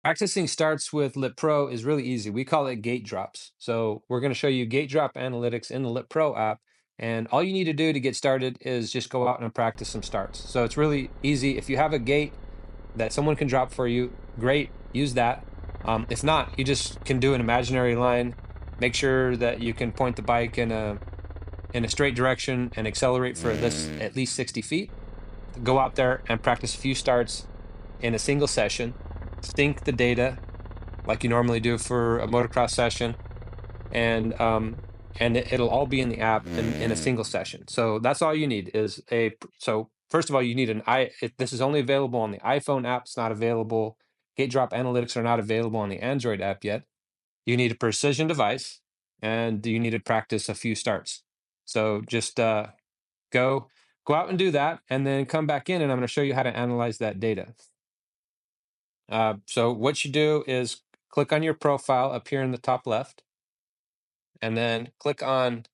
Practicing starts with LitPro is really easy. We call it Gatedrops. So we're going to show you Gatedrop analytics in the LitPro app. And all you need to do to get started is just go out and practice some starts. So it's really easy. If you have a gate that someone can drop for you, great, use that. If not, you just can do an imaginary line. Make sure that you can point the bike in a straight direction and accelerate for this at least 60 feet. Go out there and practice a few starts in a single session. Sync the data like you normally do for a motocross session, and it'll all be in the app in a single session. So that's all you need is so first of all, you need this is only available on the iPhone app. It's not available. Gate drop analytics are not available on the Android app yet. You need a precision device, and you need to practice a few starts. So just go go out and do that, and then come back in, and I'm going to show you how to analyze that data. So what you do is click on your profile up here in the top left, and then click on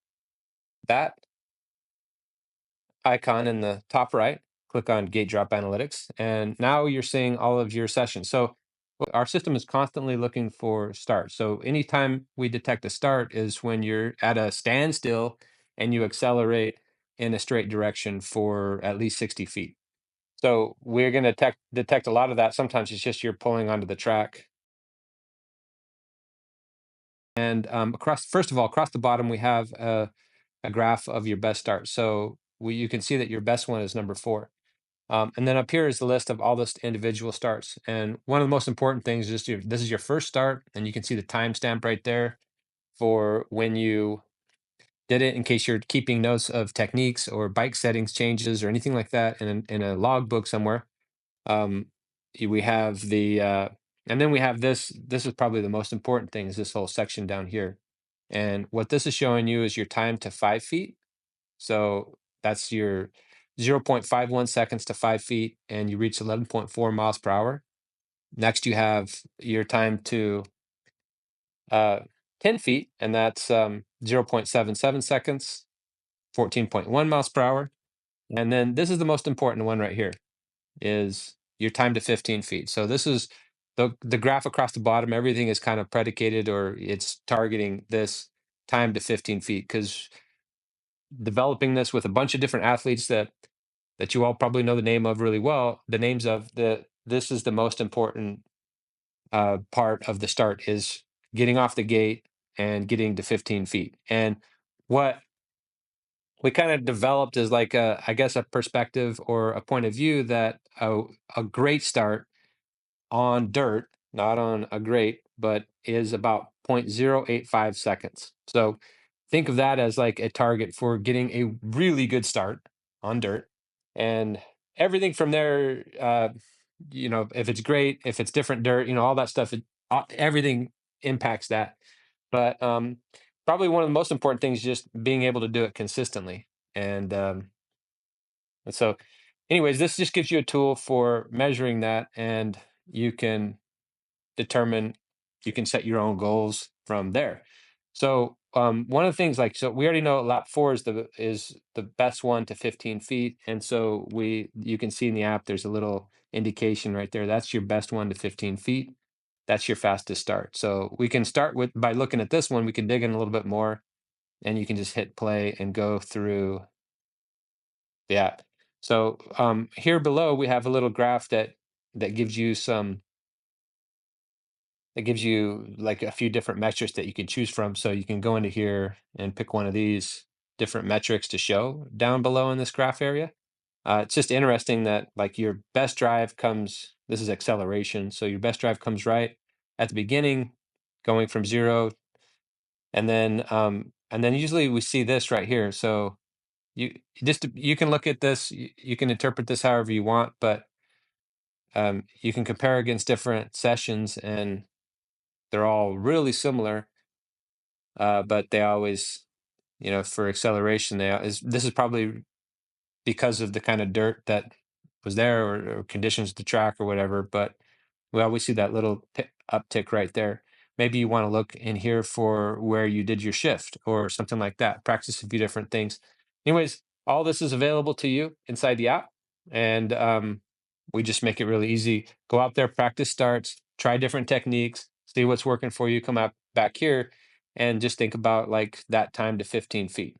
that icon in the top right. Click on Gate Drop Analytics, and now you're seeing all of your sessions. So our system is constantly looking for starts. So anytime we detect a start is when you're at a standstill and you accelerate in a straight direction for at least 60 feet. So we're going to detect a lot of that. Sometimes it's just you're pulling onto the track. And first of all, across the bottom, we have a graph of your best starts. So you can see that your best one is number 4. And then up here is the list of all the individual starts. And one of the most important things is this is your first start, and you can see the timestamp right there for when you did it, in case you're keeping notes of techniques or bike settings changes or anything like that in a logbook somewhere. Um, we have and then we have this. This is probably the most important thing, is this whole section down here. And what this is showing you is your time to 5 feet. So that's your 0.51 seconds to 5 feet, and you reach 11.4 miles per hour. Next, you have your time to uh, 10 feet, and that's 0.77 seconds, 14.1 miles per hour. And then this is the most important one right here, is your time to 15 feet. So this is the graph across the bottom. Everything is kind of predicated, or it's targeting this time to 15 feet, because developing this with a bunch of different athletes that you all probably know the name of really well, the names of this is the most important part of the start, is getting off the gate and getting to 15 feet. And what we kind of developed is like I guess a perspective or a point of view that a great start on dirt, not on a grate, but is about 0.085 seconds. So think of that as like a target for getting a really good start on dirt. And everything from there, if it's great, if it's different dirt, all that stuff, everything impacts that. But probably one of the most important things is just being able to do it consistently. And so, anyways, this just gives you a tool for measuring that, and you can determine, you can set your own goals from there. So one of the things, so we already know lap 4 is the best one to 15 feet, and so you can see in the app there's a little indication right there. That's your best one to 15 feet. That's your fastest start. So we can start by looking at this one. We can dig in a little bit more, and you can just hit play and go through the app. So here below we have a little graph that gives you like a few different metrics that you can choose from. So you can go into here and pick one of these different metrics to show down below in this graph area. It's just interesting that like your best drive this is acceleration. So your best drive comes right at the beginning, going from 0. And then usually we see this right here. So you can look at this, you can interpret this however you want, but you can compare against different sessions, and they're all really similar, but they always, for acceleration, this is probably because of the kind of dirt that was there, or conditions of the track or whatever. But we always see that little uptick right there. Maybe you want to look in here for where you did your shift or something like that. Practice a few different things. Anyways, all this is available to you inside the app, and we just make it really easy. Go out there, practice starts, try different techniques, see what's working for you, come out back here and just think about like that time to 15 feet.